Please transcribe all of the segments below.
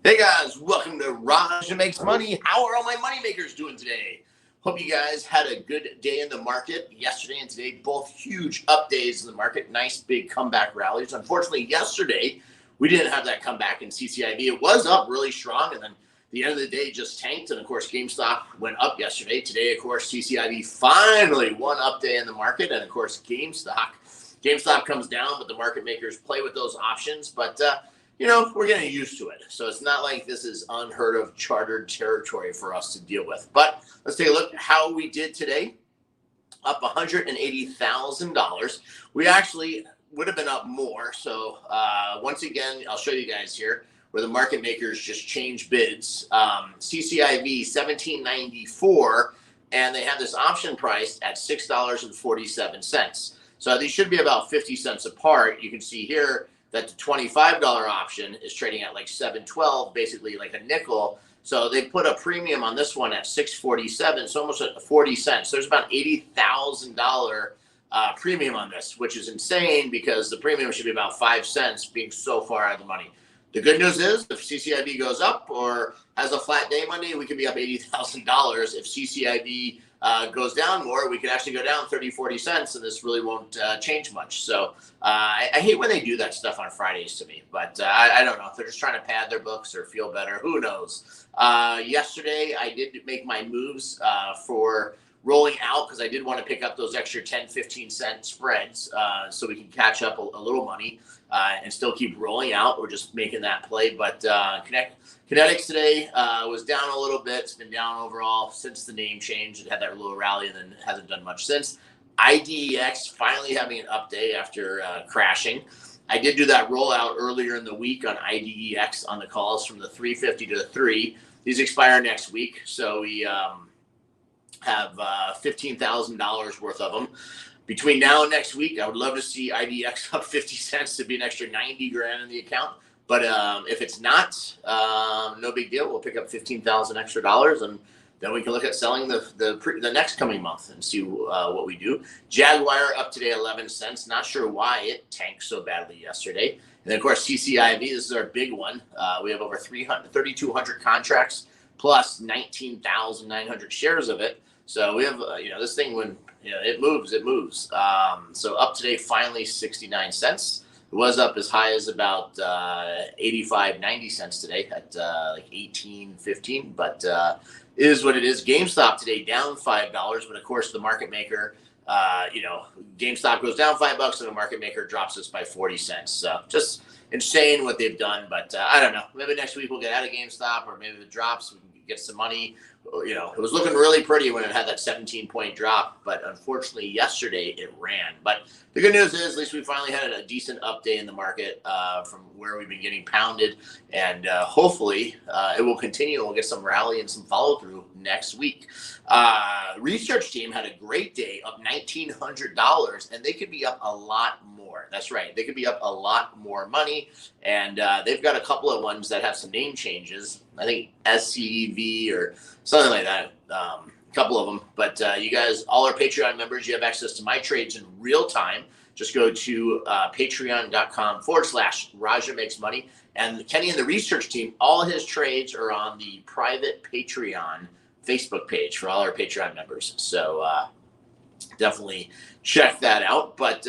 Hey guys, welcome to Raja Makes Money. How are all my money makers doing today? Hope you guys had a good day in the market. Yesterday and today, both huge up days in the market. Nice big comeback rallies. Unfortunately, yesterday, we didn't have that comeback in CCIV. It was up really strong, and then the end of the day just tanked. And of course, GameStop went up yesterday. Today, of course, CCIV finally one up day in the market. And of course, GameStop comes down, but the market makers play with those options. But we're getting used to it. So it's not like this is unheard of chartered territory for us to deal with. But let's take a look at how we did today. Up $180,000. We actually would have been up more. So once again, I'll show you guys here where the market makers just change bids. CCIV 1794, and they have this option priced at $6.47. So these should be about 50 cents apart. You can see here that the $25 option is trading at like $7.12, basically like a nickel. So they put a premium on this one at $6.47, so almost at 40 cents. There's about $80,000 premium on this, which is insane because the premium should be about 5 cents, being so far out of the money. The good news is if CCIV goes up or has a flat day Monday, we could be up $80,000. If CCIV goes down more, we could actually go down 30, 40 cents, and this really won't change much. So I hate when they do that stuff on Fridays to me, but I don't know if they're just trying to pad their books or feel better. Who knows? Yesterday, I did make my moves for rolling out because I did want to pick up those extra 10, 15 cent spreads so we can catch up a little money and still keep rolling out. We're just making that play. But Kinetics today was down a little bit. It's been down overall since the name change. It had that little rally and then hasn't done much since. IDEX finally having an up day after crashing. I did do that rollout earlier in the week on IDEX on the calls from the 350 to the 3. These expire next week. So we have $15,000 worth of them. Between now and next week, I would love to see IDX up 50 cents to be an extra 90 grand in the account. But if it's not, no big deal. We'll pick up 15,000 extra dollars, and then we can look at selling the next coming month and see what we do. Jaguar up today 11 cents. Not sure why it tanked so badly yesterday. And then, of course, CCIV, this is our big one. We have over 3,200 contracts plus 19,900 shares of it. So we have, this thing, when it moves, it moves. So up today, finally 69 cents. It was up as high as about 85, 90 cents today at like 18.15, but it is what it is. GameStop today down $5, but of course the market maker, GameStop goes down $5 and the market maker drops us by 40 cents. So just insane what they've done, but I don't know. Maybe next week we'll get out of GameStop, or maybe if it drops, we can get some money. It was looking really pretty when it had that 17-point drop, but unfortunately yesterday it ran. But the good news is at least we finally had a decent up day in the market from where we've been getting pounded, and hopefully it will continue and we'll get some rally and some follow through next week. Research team had a great day, up $1,900, and they could be up a lot more. That's right, they could be up a lot more money, and they've got a couple of ones that have some name changes. I think SCEV or something like that, a couple of them. But you guys, all our Patreon members, you have access to my trades in real time. Just go to patreon.com/Raja Makes Money. And Kenny and the research team, all his trades are on the private Patreon Facebook page for all our Patreon members. So definitely check that out. But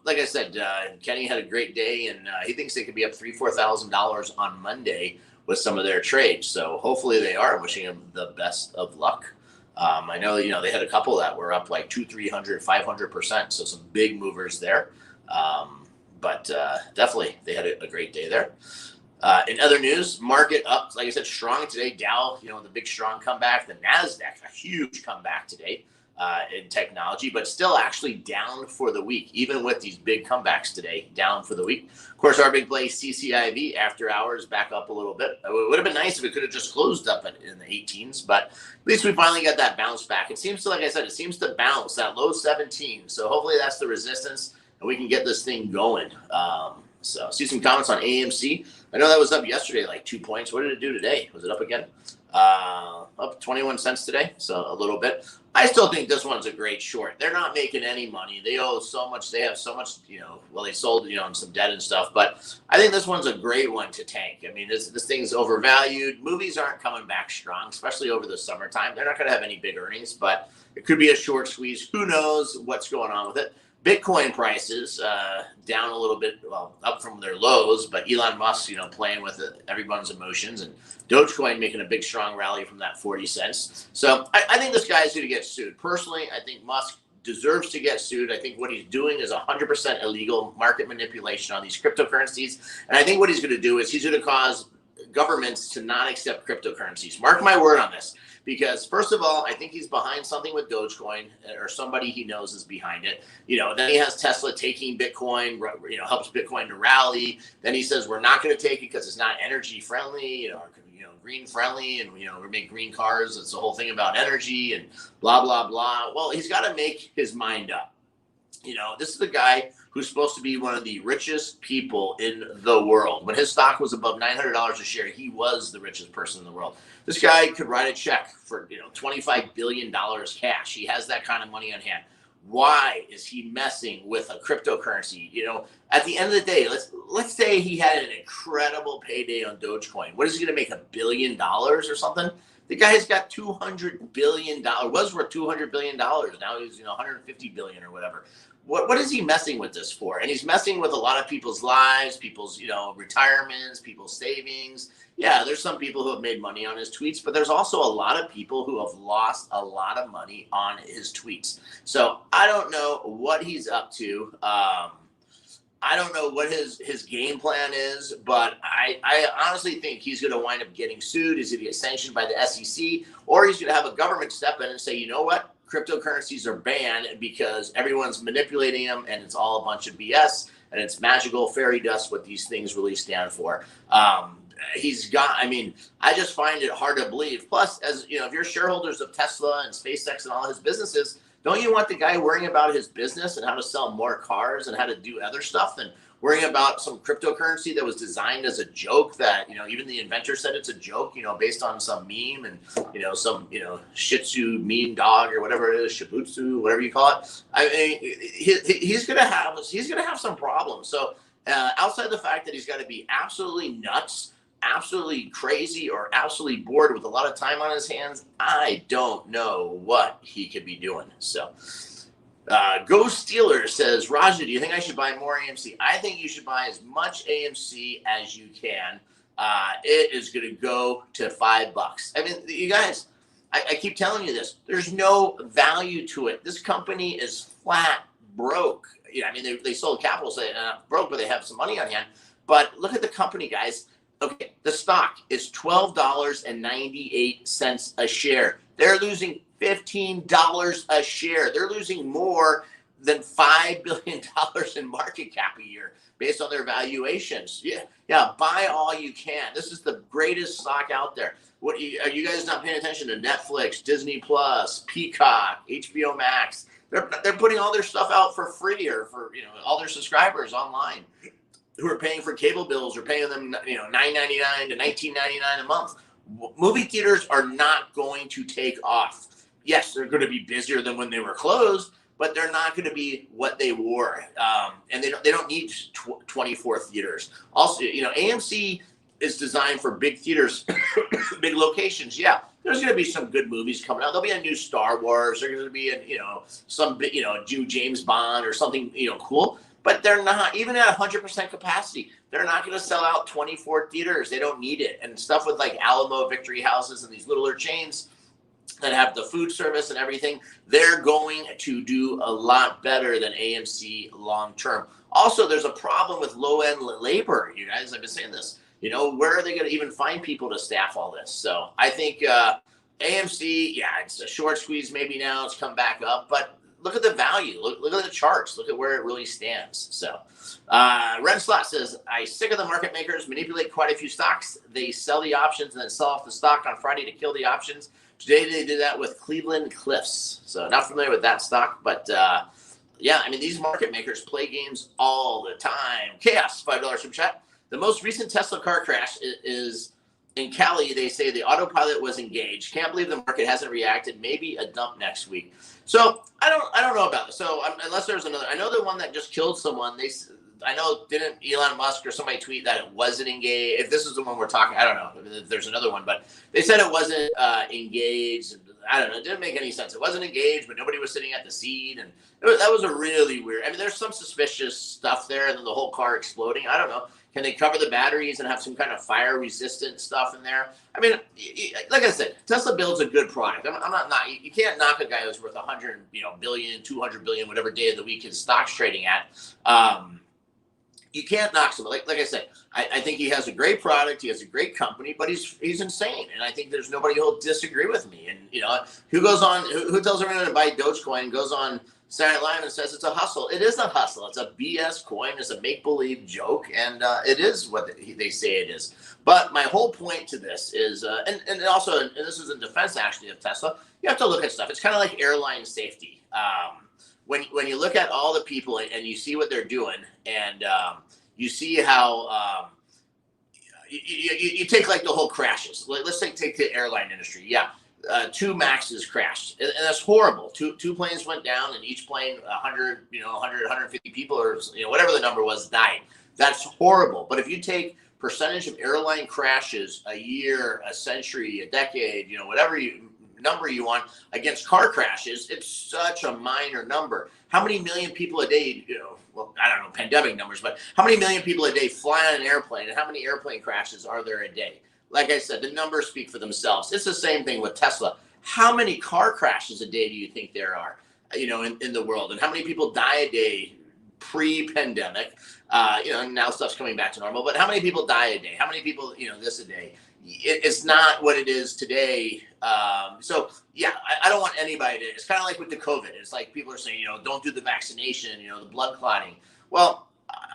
like I said, Kenny had a great day, and he thinks they could be up $3,000, $4,000 on Monday with some of their trades. So hopefully they are. Wishing them the best of luck. I know, they had a couple that were up like 200, 300, 500%. So some big movers there. But definitely they had a great day there. In other news, market up, like I said, strong today. Dow, the big strong comeback. The NASDAQ, a huge comeback today in technology, but still actually down for the week, even with these big comebacks today, down for the week. Of course, our big play, CCIV, after hours, back up a little bit. It would have been nice if it could have just closed up in the 18s, but at least we finally got that bounce back. It seems to, like I said, it seems to bounce that low 17. So hopefully that's the resistance, and we can get this thing going. So see some comments on AMC. I know that was up yesterday, like 2 points. What did it do today? Was it up again? Up 21 cents today, so a little bit. I still think this one's a great short. They're not making any money. They owe so much. They have so much, well, they sold, on some debt and stuff. But I think this one's a great one to tank. I mean, this thing's overvalued. Movies aren't coming back strong, especially over the summertime. They're not going to have any big earnings, but it could be a short squeeze. Who knows what's going on with it? Bitcoin prices down a little bit, well, up from their lows, but Elon Musk, playing with everyone's emotions, and Dogecoin making a big, strong rally from that 40 cents. So I think this guy's going to get sued. Personally, I think Musk deserves to get sued. I think what he's doing is 100% illegal market manipulation on these cryptocurrencies. And I think what he's going to do is he's going to cause governments to not accept cryptocurrencies. Mark my word on this. Because first of all, I think he's behind something with Dogecoin, or somebody he knows is behind it. Then he has Tesla taking Bitcoin, helps Bitcoin to rally. Then he says we're not going to take it because it's not energy friendly, green friendly, and we make green cars. It's the whole thing about energy and blah blah blah. Well, he's got to make his mind up. This is the guy who's supposed to be one of the richest people in the world. When his stock was above $900 a share, he was the richest person in the world. This guy could write a check for, $25 billion cash. He has that kind of money on hand. Why is he messing with a cryptocurrency? At the end of the day, let's say he had an incredible payday on Dogecoin. What is he going to make, $1 billion or something? The guy's got $200 billion, was worth $200 billion. Now he's, $150 billion or whatever. What is he messing with this for? And he's messing with a lot of people's lives, people's, retirements, people's savings. Yeah, there's some people who have made money on his tweets, but there's also a lot of people who have lost a lot of money on his tweets. So I don't know what he's up to. I don't know what his game plan is, but I honestly think he's going to wind up getting sued. He's going to get sanctioned by the SEC, or he's going to have a government step in and say, you know what? Cryptocurrencies are banned because everyone's manipulating them, and it's all a bunch of BS, and it's magical fairy dust what these things really stand for. I just find it hard to believe. Plus, as if you're shareholders of Tesla and SpaceX and all his businesses, don't you want the guy worrying about his business and how to sell more cars and how to do other stuff than worrying about some cryptocurrency that was designed as a joke that, even the inventor said it's a joke, based on some meme and, some, Shih Tzu mean dog or whatever it is, Shibutsu, whatever you call it. I mean, he's going to have some problems. So outside the fact that he's got to be absolutely nuts, absolutely crazy, or absolutely bored with a lot of time on his hands, I don't know what he could be doing. So Go Steelers says, Raja, do you think I should buy more AMC? I think you should buy as much AMC as you can. It is going to go to $5. I mean, you guys, I keep telling you this. There's no value to it. This company is flat broke. They sold capital, so they're not broke, but they have some money on hand. But look at the company, guys. Okay, the stock is $12.98 a share. They're losing $15 a share. They're losing more than $5 billion in market cap a year based on their valuations. Yeah, buy all you can. This is the greatest stock out there. Are you guys not paying attention to Netflix, Disney Plus, Peacock, HBO Max? They're putting all their stuff out for free, or for all their subscribers online who are paying for cable bills, or paying them $9.99 to $19.99 a month. Movie theaters are not going to take off. Yes, they're going to be busier than when they were closed, but they're not going to be what they were. And they don't need 24 theaters. Also, AMC is designed for big theaters, big locations. Yeah, there's going to be some good movies coming out. There'll be a new Star Wars. There's going to be some new James Bond or something cool. But they're not, even at 100% capacity, they're not going to sell out 24 theaters. They don't need it. And stuff with like Alamo, Victory Houses, and these littler chains that have the food service and everything, they're going to do a lot better than AMC long term. Also, there's a problem with low-end labor. You guys, I've been saying this. Where are they going to even find people to staff all this? So I think AMC, yeah, it's a short squeeze maybe now. It's come back up. But look at the value. Look at the charts. Look at where it really stands. So Red Slot says, I'm sick of the market makers manipulate quite a few stocks. They sell the options and then sell off the stock on Friday to kill the options. Today they did that with Cleveland Cliffs. So not familiar with that stock, but yeah, these market makers play games all the time. Chaos, $5 from chat. The most recent Tesla car crash is in Cali, they say the autopilot was engaged. Can't believe the market hasn't reacted. Maybe a dump next week. So I don't know about it. So unless there's another, I know the one that just killed someone. I know, didn't Elon Musk or somebody tweet that it wasn't engaged? If this is the one we're talking, I don't know if there's another one, but they said it wasn't engaged. I don't know. It didn't make any sense. It wasn't engaged, but nobody was sitting at the seat, and that was a really weird. I mean, there's some suspicious stuff there, and then the whole car exploding. I don't know. Can they cover the batteries and have some kind of fire-resistant stuff in there? I mean, like I said, Tesla builds a good product. I'm not. You can't knock a guy who's worth 100, billion, 200 billion, whatever day of the week his stock's trading at. You can't knock somebody. Like I said, I think he has a great product. He has a great company, but he's insane. And I think there's nobody who'll disagree with me. And who tells everyone to buy Dogecoin, goes on Saturday Night Live and says it's a hustle. It is a hustle. It's a BS coin. It's a make-believe joke, and it is what they say it is. But my whole point to this is, and also, and this is in defense actually of Tesla, you have to look at stuff. It's kind of like airline safety. When you look at all the people and you see what they're doing, and you see how you take like the whole crashes. Let's take the airline industry. Yeah, 2 Maxes crashed, and that's horrible. Two planes went down, and each plane 150 people or whatever the number was died. That's horrible. But if you take percentage of airline crashes a year, a century, a decade, whatever number you want against car crashes, it's such a minor number. How many million people a day, well, I don't know, pandemic numbers, but how many million people a day fly on an airplane, and how many airplane crashes are there a day? Like I said, the numbers speak for themselves. It's the same thing with Tesla. How many car crashes a day do you think there are, in the world? And how many people die a day pre-pandemic? Now stuff's coming back to normal, but how many people die a day? How many people, this a day? It's not what it is today. So yeah, I don't want anybody to, it's kind of like with the COVID. It's like people are saying, don't do the vaccination, the blood clotting. Well,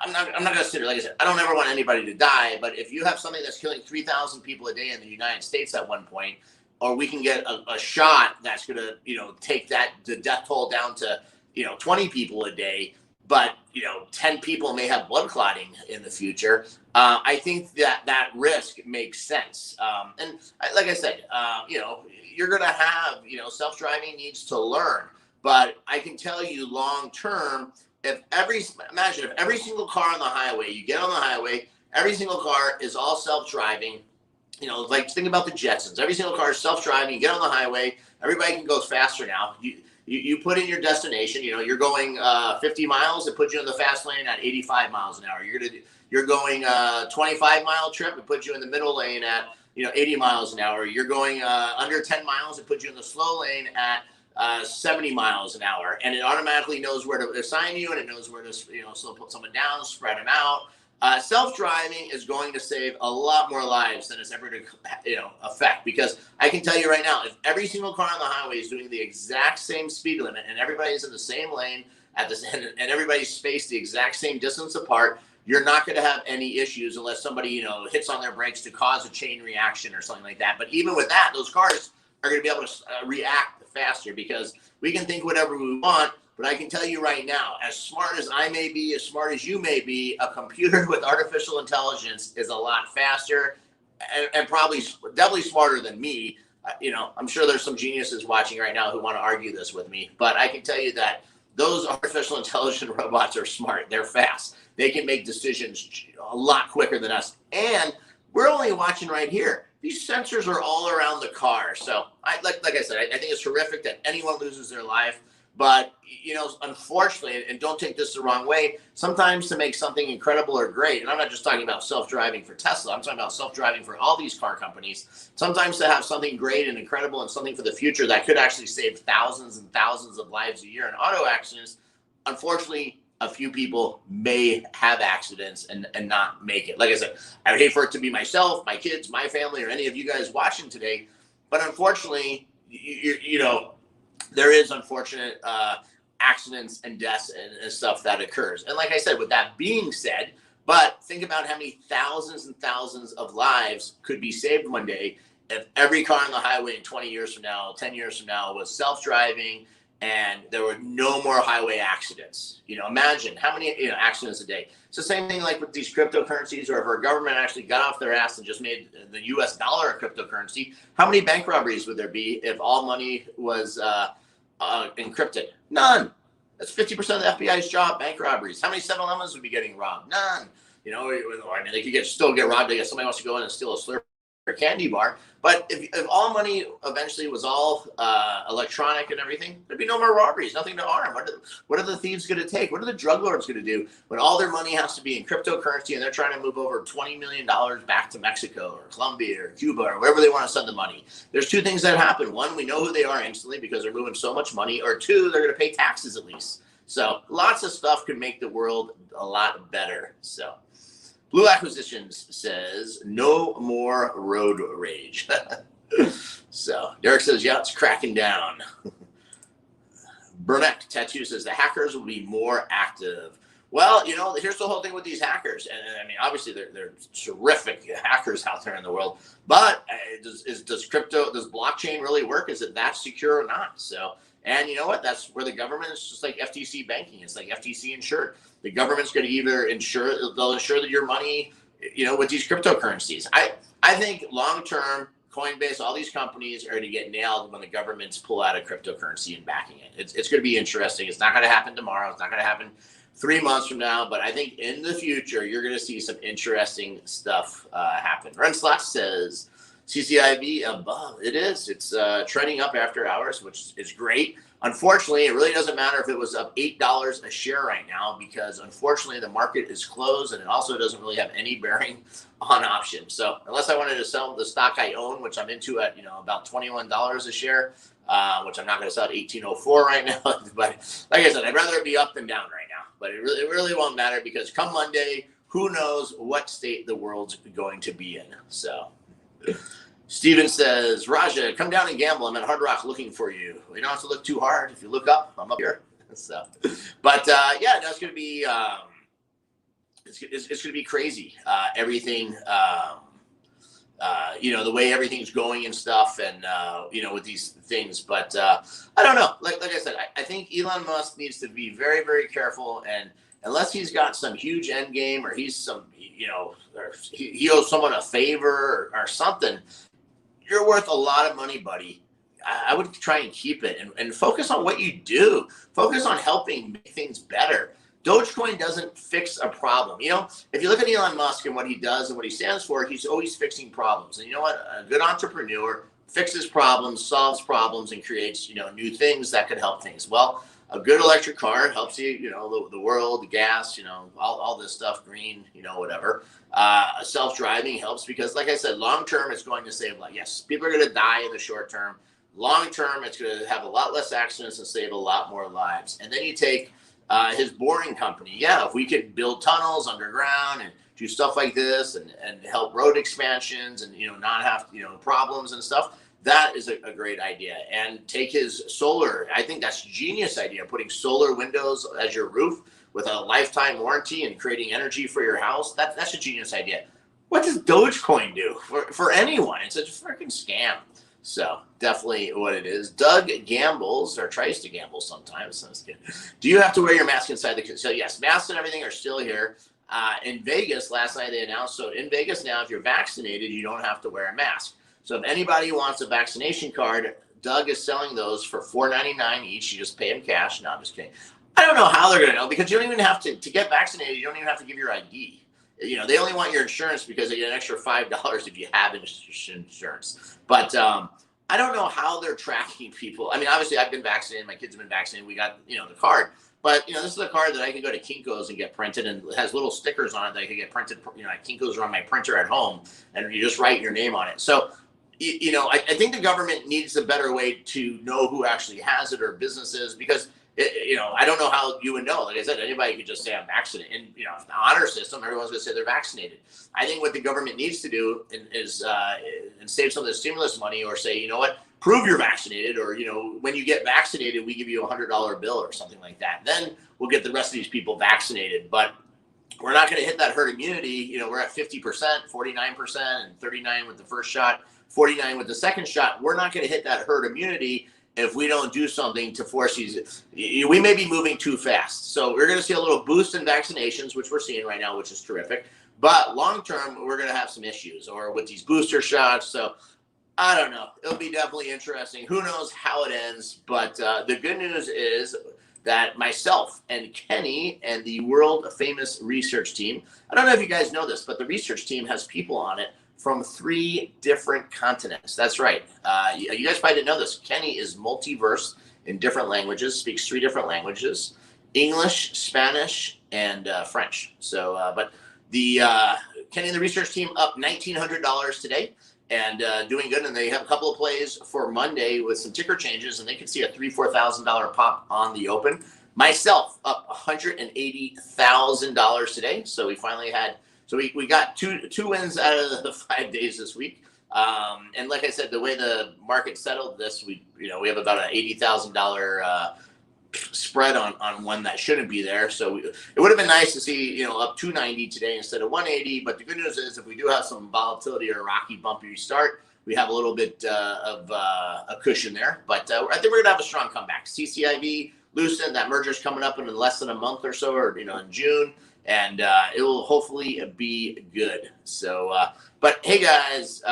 I'm not going to sit here. Like I said, I don't ever want anybody to die, but if you have something that's killing 3,000 people a day in the United States at one point, or we can get a shot that's going to, take the death toll down to, 20 people a day, but 10 people may have blood clotting in the future. I think that risk makes sense. And like I said, you're going to have, self-driving needs to learn, but I can tell you long term, imagine if every single car on the highway, you get on the highway, every single car is all self-driving. Like think about the Jetsons. Every single car is self-driving. You get on the highway, everybody can go faster now. You put in your destination. You're going 50 miles. It puts you in the fast lane at 85 miles an hour. You're going 25-mile trip. It puts you in the middle lane at 80 miles an hour. You're going under 10 miles. It puts you in the slow lane at 70 miles an hour, and it automatically knows where to assign you, and it knows where to so put someone down, spread them out. Self-driving is going to save a lot more lives than it's ever to affect, because I can tell you right now, if every single car on the highway is doing the exact same speed limit and everybody's in the same lane and everybody's spaced the exact same distance apart, you're not going to have any issues unless somebody hits on their brakes to cause a chain reaction or something like that. But even with that, those cars are going to be able to react faster, because we can think whatever we want. But I can tell you right now, as smart as I may be, as smart as you may be, a computer with artificial intelligence is a lot faster and probably definitely smarter than me. I'm sure there's some geniuses watching right now who want to argue this with me, but I can tell you that those artificial intelligent robots are smart. They're fast. They can make decisions a lot quicker than us. And we're only watching right here. These sensors are all around the car. So like I said, I think it's horrific that anyone loses their life. But, unfortunately, and don't take this the wrong way, sometimes to make something incredible or great, and I'm not just talking about self-driving for Tesla, I'm talking about self-driving for all these car companies, sometimes to have something great and incredible and something for the future that could actually save thousands and thousands of lives a year in auto accidents, unfortunately, a few people may have accidents and not make it. Like I said, I would hate for it to be myself, my kids, my family, or any of you guys watching today, but unfortunately, there is unfortunate accidents and deaths and stuff that occurs. And like I said, with that being said, but think about how many thousands and thousands of lives could be saved one day if every car on the highway in 20 years from now, 10 years from now was self-driving and there were no more highway accidents. Imagine how many accidents a day. It's the same thing like with these cryptocurrencies, or if our government actually got off their ass and just made the US dollar a cryptocurrency, how many bank robberies would there be if all money was encrypted? None. That's 50% of the FBI's job, bank robberies. How many 7-Elevens would be getting robbed? None. They could still get robbed. I guess somebody wants to go in and steal a Slurpee or candy bar. But if all money eventually was all electronic and everything, there'd be no more robberies, nothing to harm. What are the thieves going to take? What are the drug lords going to do when all their money has to be in cryptocurrency and they're trying to move over $20 million back to Mexico or Colombia or Cuba or wherever they want to send the money? There's two things that happen. One, we know who they are instantly because they're moving so much money. Or two, they're going to pay taxes at least. So lots of stuff could make the world a lot better. So Blue Acquisitions says, no more road rage. So Derek says, yeah, it's cracking down. Burnett Tattoo says, the hackers will be more active. Well, here's the whole thing with these hackers. And I mean, obviously, they're terrific hackers out there in the world. But does blockchain really work? Is it that secure or not? So, and you know what? That's where the government is just like FTC banking. It's like FTC insured. The government's going to either they'll insure that your money, with these cryptocurrencies. I think long-term, Coinbase, all these companies are going to get nailed when the governments pull out a cryptocurrency and backing it. It's going to be interesting. It's not going to happen tomorrow. It's not going to happen 3 months from now. But I think in the future, you're going to see some interesting stuff happen. Renslot says, CCIV above. It is. It's trending up after hours, which is great. Unfortunately, it really doesn't matter if it was up $8 a share right now, because unfortunately the market is closed, and it also doesn't really have any bearing on options. So unless I wanted to sell the stock I own, which I'm into at about $21 a share, which I'm not going to sell at $18.04 right now. But like I said, I'd rather it be up than down right now. But it really won't matter, because come Monday, who knows what state the world's going to be in. So Steven says, Raja, come down and gamble. I'm at Hard Rock looking for you. You don't have to look too hard. If you look up, I'm up here. So, but yeah, no, it's going to be it's going to be crazy. Everything, the way everything's going and stuff, and with these things. But I don't know. Like I said, I think Elon Musk needs to be very, very careful, and unless he's got some huge end game, or he's some, or he owes someone a favor or something, you're worth a lot of money, buddy. I would try and keep it and focus on what you do. Focus on helping make things better. Dogecoin doesn't fix a problem. If you look at Elon Musk and what he does and what he stands for, he's always fixing problems. And you know what? A good entrepreneur fixes problems, solves problems, and creates, new things that could help things. Well, a good electric car helps you, the world, the gas, all this stuff, green, whatever. Self-driving helps because, like I said, long-term, it's going to save lives. Yes, people are going to die in the short term. Long-term, it's going to have a lot less accidents and save a lot more lives. And then you take his boring company. Yeah, if we could build tunnels underground and do stuff like this and help road expansions and, not have, problems and stuff, that is a great idea. And take his solar. I think that's a genius idea, putting solar windows as your roof with a lifetime warranty and creating energy for your house. That's a genius idea. What does Dogecoin do for anyone? It's a freaking scam. So definitely what it is. Doug gambles, or tries to gamble sometimes. That's good. Do you have to wear your mask inside the? So yes, masks and everything are still here. In Vegas last night they announced. So in Vegas now, if you're vaccinated, you don't have to wear a mask. So if anybody wants a vaccination card, Doug is selling those for $4.99 each. You just pay him cash. No, I'm just kidding. I don't know how they're going to know, because you don't even have to get vaccinated. You don't even have to give your ID. They only want your insurance because they get an extra $5 if you have insurance. But I don't know how they're tracking people. I mean, obviously I've been vaccinated. My kids have been vaccinated. We got, the card. But, this is a card that I can go to Kinko's and get printed, and it has little stickers on it that I can get printed. Kinko's are on my printer at home, and you just write your name on it. So, I think the government needs a better way to know who actually has it, or businesses, because I don't know how you would know. Like I said, anybody could just say I'm vaccinated. And, the honor system, everyone's going to say they're vaccinated. I think what the government needs to do is and save some of the stimulus money, or say, you know what, prove you're vaccinated, or, when you get vaccinated, we give you a $100 bill or something like that. Then we'll get the rest of these people vaccinated. But we're not going to hit that herd immunity. We're at 50%, 49%, and 39 with the first shot, 49 with the second shot. We're not going to hit that herd immunity if we don't do something to force these, we may be moving too fast. So we're going to see a little boost in vaccinations, which we're seeing right now, which is terrific. But long term, we're going to have some issues, or with these booster shots. So I don't know. It'll be definitely interesting. Who knows how it ends? But the good news is that myself and Kenny and the world famous research team, I don't know if you guys know this, but the research team has people on it from 3 different continents. That's right. You guys probably didn't know this. Kenny is multiverse in different languages, speaks 3 different languages: English, Spanish, and French. So, but the Kenny and the research team up $1,900 today and doing good. And they have a couple of plays for Monday with some ticker changes, and they could see a $3,000-$4,000 pop on the open. Myself up $180,000 today. So we finally had. So we got two wins out of the 5 days this week. And like I said, the way the market settled this, we have about an $80,000 spread on one that shouldn't be there. So it would have been nice to see, up 290 today instead of 180. But the good news is, if we do have some volatility or a rocky, bumpy start, we have a little bit of a cushion there. But I think we're going to have a strong comeback. CCIV, Lucent, that merger's coming up in less than a month or so, or in June. And it will hopefully be good. So, but hey guys,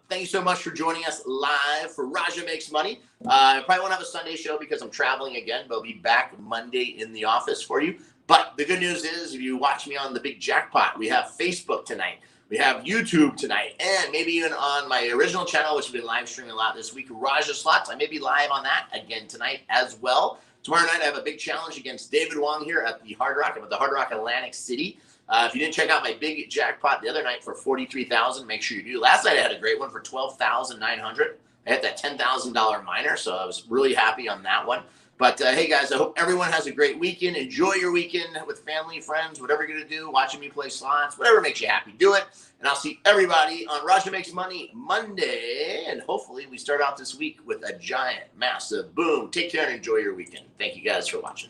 thank you so much for joining us live for Raja Makes Money. I probably won't have a Sunday show because I'm traveling again, but I'll be back Monday in the office for you. But the good news is, if you watch me on the Big Jackpot, we have Facebook tonight, we have YouTube tonight, and maybe even on my original channel, which has been live streaming a lot this week, Raja Slots. I may be live on that again tonight as well. Tomorrow night, I have a big challenge against David Wong here at the Hard Rock. I'm at the Hard Rock Atlantic City. If you didn't check out my big jackpot the other night for $43,000, make sure you do. Last night, I had a great one for $12,900. I had that $10,000 minor, so I was really happy on that one. But hey, guys, I hope everyone has a great weekend. Enjoy your weekend with family, friends, whatever you're going to do, watching me play slots, whatever makes you happy, do it. And I'll see everybody on Raja Makes Money Monday. And hopefully we start out this week with a giant, massive boom. Take care and enjoy your weekend. Thank you guys for watching.